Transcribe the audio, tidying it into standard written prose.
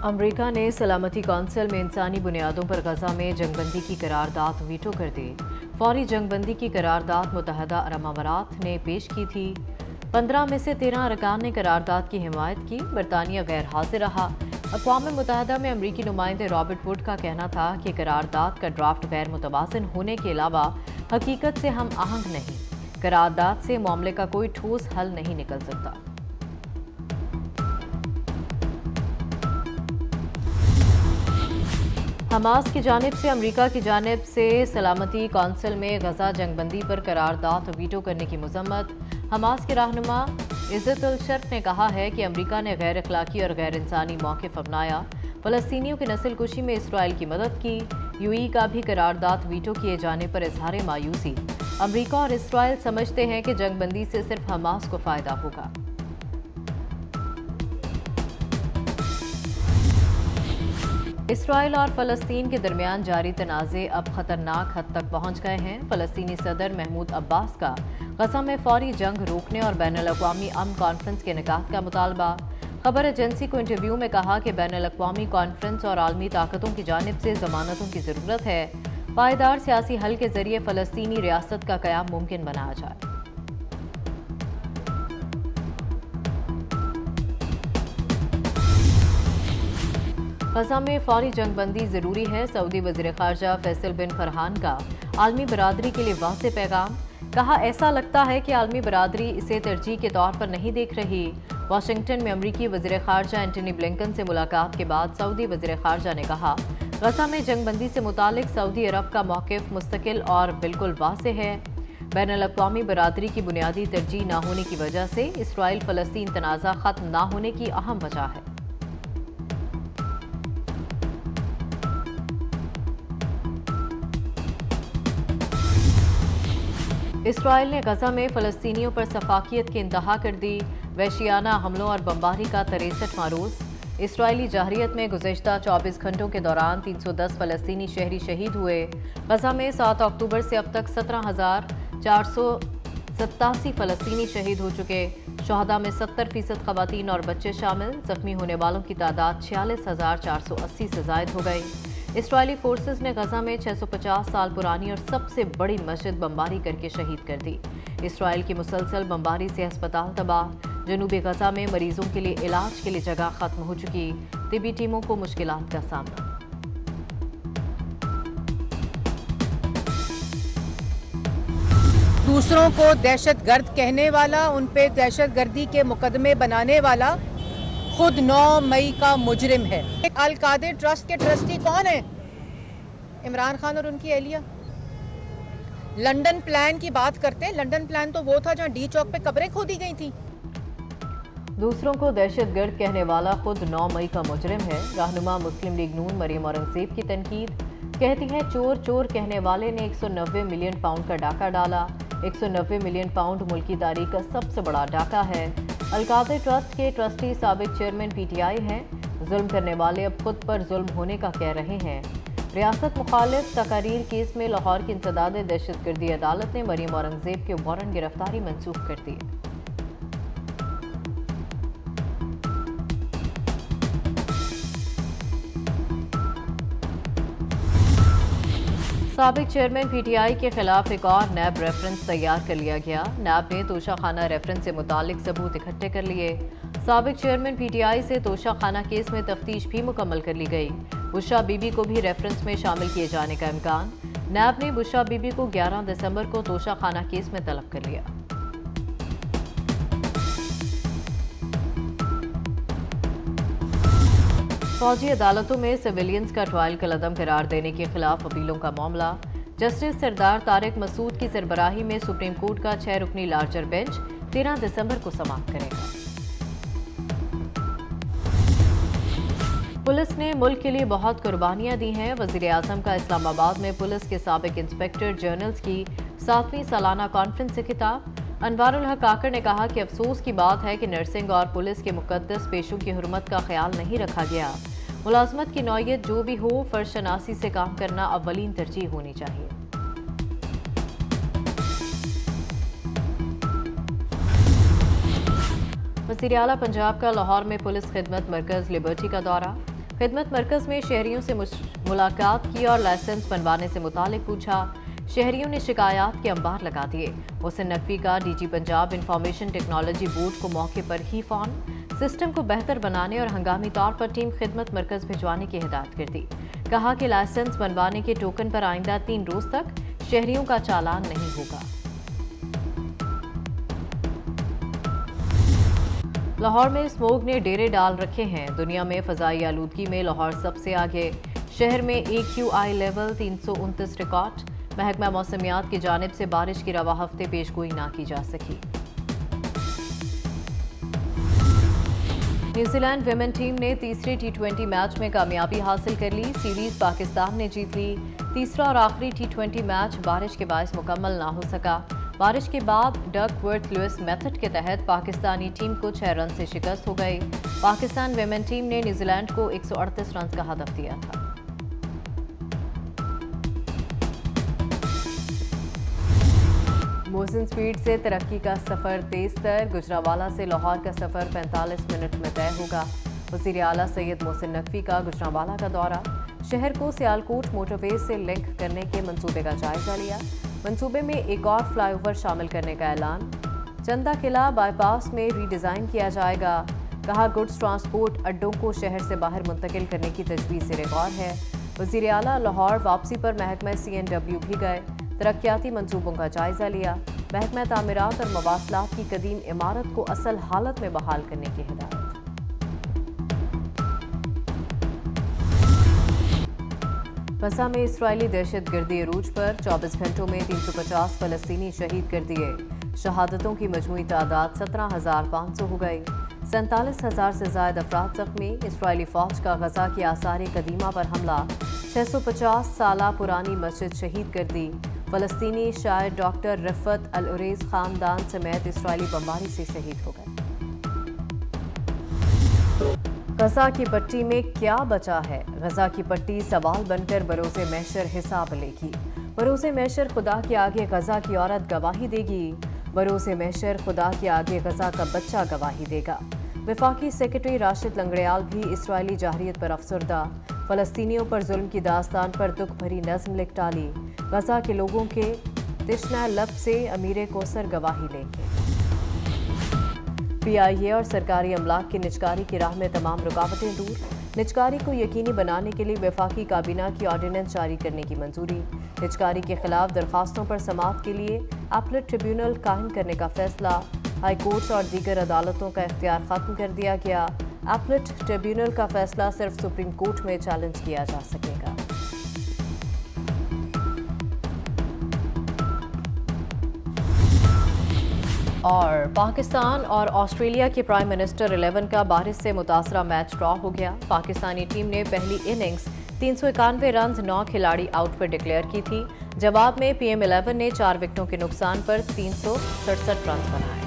अमरीका ने सलामती कौंसिल में इंसानी बुनियादों पर गजा में जंगबंदी की करारदाद वीटो कर दी। फौरी जंगबंदी की करारदाद मुत्तहदा अरब अमारात ने पेश की थी। 15 में से 13 अरकान ने करारदाद की हिमायत की। बरतानिया गैर हाजिर रहा। अक़वाम मुत्तहदा में अमरीकी नुमाइंदे रॉबर्ट वुड का कहना था कि करारदाद का ड्राफ्ट गैर मुतवाज़िन होने के अलावा हकीकत से हम आहंग नहीं। करारदाद से मामले का कोई ठोस हल नहीं निकल सकता। हमास की जानिब से अमरीका की जानिब से सलामती कौंसिल में गजा जंगबंदी पर करारदाद वीटो करने की मजम्मत। हमास के रहनुमा इज़्ज़त अल-शर्क ने कहा है कि अमरीका ने गैर अखलाकी और गैर इंसानी मौक़िफ़ अपनाया। फ़लस्तीनियों की नस्ल कुशी में इसराइल की मदद की। यूएई का भी करारदाद वीटो किए जाने पर इजहार मायूसी। अमरीका और इसराइल समझते हैं कि जंगबंदी से सिर्फ हमास को फ़ायदा होगा। इसराइल और फ़लस्तीन के दरमियान जारी तनाज़े अब ख़तरनाक हद तक पहुँच गए हैं। फ़लस्तीनी सदर महमूद अब्बास का गज़ा में फ़ौरी जंग रोकने और बैनुल-अक़वामी अमन कॉन्फ्रेंस के इनेकाद का मुतालबा। खबर एजेंसी को इंटरव्यू में कहा कि बैनुल-अक़वामी कॉन्फ्रेंस और आलमी ताकतों की जानिब से ज़मानतों की ज़रूरत है। पायदार सियासी हल के ज़रिए फ़लस्तीनी रियासत का क़याम मुमकिन बनाया जाए। गज़ा में फौरी जंगबंदी ज़रूरी है। सऊदी वज़ीर ख़ारजा फैसल बिन फरहान का आलमी बरादरी के लिए वाज़ेह पैगाम। कहा, ऐसा लगता है कि आलमी बरादरी इसे तरजीह के तौर पर नहीं देख रही। वाशिंगटन में अमरीकी वज़ीर ख़ारजा एंटनी ब्लिंकन से मुलाकात के बाद सऊदी वज़ीर ख़ारजा ने कहा, गज़ा में जंगबंदी से मुतालिक सऊदी अरब का मौक़िफ़ मुस्तकिल और बिल्कुल वाज़ेह है। बैनुल-अक़वामी बरादरी की बुनियादी तरजीह न होने की वजह से इसराइल फ़लस्तीन तनाज़ा ख़त्म न होने की अहम वजह है। इसराइल ने गज़ा में फ़लस्तीनियों पर सफाकियत की इंतहा कर दी। वहशियाना हमलों और बमबारी का 63वां रोज़। इसराइली जहरियत में गुज़िश्ता 24 घंटों के दौरान 310 फ़लस्तीनी शहरी शहीद हुए। गज़ा में 7 अक्टूबर से अब तक 17,487 फ़लस्तीनी शहीद हो चुके। शहदा में 70% ख़वातीन और बच्चे शामिल। ज़ख्मी होने वालों की तादाद 46,480 से ज़ायद हो गई। इसराइली फोर्सेस ने गज़ा में 650 साल पुरानी और सबसे बड़ी मस्जिद बमबारी करके शहीद कर दी। इसराइल की मुसलसल बमबारी से अस्पताल तबाह। जनूबी गज़ा में मरीजों के लिए इलाज के लिए जगह खत्म हो चुकी। तिबी टीमों को मुश्किलात का सामना। दूसरों को दहशतगर्द कहने वाला, उन पे दहशतगर्दी के मुकदमे बनाने वाला खुद 9 मई का मुजरिम है। अल-कादर ट्रस्ट के ट्रस्टी कौन है? इमरान खान और उनकी एहलिया। लंदन प्लान की बात करते हैं। लंदन प्लान तो वो था जहां डी चौक पे कब्रें खोदी गई थी। दूसरों को दहशतगर्द कहने वाला खुद 9 मई का मुजरिम है। रहनुमा मुस्लिम लीग नून मरियम औरंगज़ेब की तनकीद। कहती हैं, चोर चोर कहने वाले ने 190 मिलियन पाउंड का डाका डाला। 190 मिलियन पाउंड मुल्की तारीख का सबसे बड़ा डाका है। अल-कादर ट्रस्ट के ट्रस्टी साबिक चेयरमैन पीटीआई हैं। जुल्म करने वाले अब खुद पर जुल्म होने का कह रहे हैं। रियासत मुखालिफ तकारीर केस में लाहौर की इंसदाद दहशतगर्दी अदालत ने मरियम औरंगज़ेब के वारंट गिरफ्तारी मंसूख कर दी। साबिक चेयरमैन पीटीआई के खिलाफ एक और नैब रेफरेंस तैयार कर लिया गया। नैब ने तोशा खाना रेफरेंस से मुतालिक सबूत इकट्ठे कर लिए। साबिक चेयरमैन पीटीआई से तोशा खाना केस में तफ्तीश भी मुकम्मल कर ली गई। बुशरा बीबी को भी रेफरेंस में शामिल किए जाने का इम्कान। नैब ने बुशरा बीबी को 11 दिसंबर को तोशा खाना केस में तलब कर लिया। फौजी अदालतों में सिविलियंस का ट्रायल कलअदम करार देने के खिलाफ अपीलों का मामला। जस्टिस सरदार तारिक मसूद की सरबराही में सुप्रीम कोर्ट का 6 रुकनी लार्जर बेंच 13 दिसंबर को समाप्त करेगा। पुलिस ने मुल्क के लिए बहुत कुर्बानियां दी हैं। वज़ीर आज़म का इस्लामाबाद में पुलिस के साबिक इंस्पेक्टर जनरल्स की 7वीं सालाना कॉन्फ्रेंस से खिताब। अनवारुल हक काकर ने कहा कि अफसोस की बात है कि नर्सिंग और पुलिस के मुकद्दस पेशों की हुर्मत का ख्याल नहीं रखा गया। मुलाजमत की नौयत जो भी हो, फर्ज शनासी से काम करना अव्वलीन तरजीह होनी चाहिए। वज़ीर आला पंजाब का लाहौर में पुलिस खिदमत मरकज़ लिबर्टी का दौरा। खिदमत मरकज में शहरियों से मुलाकात की और लाइसेंस बनवाने से मुतालिक पूछा। शहरियों ने शिकायत के अंबार लगा दिए। मोहसिन नकवी का DG Punjab information technology board को मौके पर ही फोन, सिस्टम को बेहतर बनाने और हंगामी तौर पर टीम खिदमत मरकज भिजवाने की हिदायत कर दी। कहा कि लाइसेंस बनवाने के टोकन पर आइंदा 3 रोज तक शहरियों का चालान नहीं होगा। लाहौर में स्मोग ने डेरे डाल रखे हैं। दुनिया में फजाई आलूदगी में लाहौर सबसे आगे। शहर में AQI लेवल 329 रिकॉर्ड। महकमा मौसमियात की जानिब से बारिश की रवा हफ्ते पेशगोई ना की जा सकी। न्यूजीलैंड विमेन टीम ने तीसरे T20 मैच में कामयाबी हासिल कर ली। सीरीज पाकिस्तान ने जीत ली। तीसरा और आखिरी T20 मैच बारिश के बायस मुकम्मल ना हो सका। बारिश के बाद डकवर्थ लुइस मेथड के तहत पाकिस्तानी टीम को 6 रन से शिकस्त हो गई। पाकिस्तान विमेन टीम ने न्यूजीलैंड को 138 रन का हदफ दिया था। मोहसिन स्पीड से तरक्की का सफर तेज तर। गुजरावाला से लाहौर का सफर 45 मिनट में तय होगा। वज़ीर आला सैयद मोहसिन नकवी का गुजरावाला का दौरा। शहर को सियालकोट मोटरवे से लिंक करने के मंसूबे का जायजा लिया। मंसूबे में एक और फ्लाईओवर शामिल करने का ऐलान। चंदा किला बाईपास में रीडिज़ाइन किया जाएगा। कहा गुड्स ट्रांसपोर्ट अड्डों को शहर से बाहर मुंतकिल करने की तजवीज़ ज़ेर गौर है। वज़ीर आला लाहौर वापसी पर महकमा CNW भी गए। तरक्याती मंसूबों का जायजा लिया। महकमा तामीरात और मवासलात की कदीम इमारत को असल हालत में बहाल करने की हिदायत। गजा में इसराइली दहशत गर्दी अरूज पर 24 घंटों में 350 फलस्तीनी शहीद कर दिए। शहादतों की मजमूई तादाद 17,500 हो गई। 47,000 से ज़ायद अफराद जख्मी। इसराइली फौज का गजा की आसार कदीमा पर हमला। 650 साल पुरानी मस्जिद शहीद कर दी। फलस्तीनी शायर डॉक्टर रफ़त अल-उरैज़ ख़ानदान समेत इसराइली बमबारी से शहीद हो गए। गजा की पट्टी में क्या बचा है? गजा की पट्टी सवाल बनकर बरोज़े महशर हिसाब लेगी। बरोज़े महशर खुदा के आगे गजा की औरत गवाही देगी। बरोज़े महशर खुदा के आगे गजा का बच्चा गवाही देगा। वफाकी सेक्रेटरी राशिद लंगड़ियाल भी इसराइली जाहरियत पर अफसरदा। फ़लस्तीनियों पर जुल्म की दास्तान पर दुख भरी नज़्म लिख डाली। गजा के लोगों के तिश्ना लब से अमीर कौसर गवाही लेंगे। PIA और सरकारी अमलाक की निजकारी की राह में तमाम रुकावटें दूर। निजकारी को यकीनी बनाने के लिए वफाकी काबीना की ऑर्डिनेंस जारी करने की मंजूरी। निजकारी के खिलाफ दरखास्तों पर समाअत के लिए अपीलेट ट्रिब्यूनल कायम करने का फैसला। हाई कोर्ट्स और दीगर अदालतों का इख्तियार खत्म कर दिया गया। अपीलेट ट्रिब्यूनल का फैसला सिर्फ सुप्रीम कोर्ट में चैलेंज किया जा सकेगा। और पाकिस्तान और ऑस्ट्रेलिया के प्राइम मिनिस्टर 11 का बारिश से मुतासरा मैच ड्रॉ हो गया। पाकिस्तानी टीम ने पहली इनिंग्स 391 रन 9 खिलाड़ी आउट पर डिक्लेयर की थी। जवाब में PM11 ने 4 विकेटों के नुकसान पर 367 रन बनाए।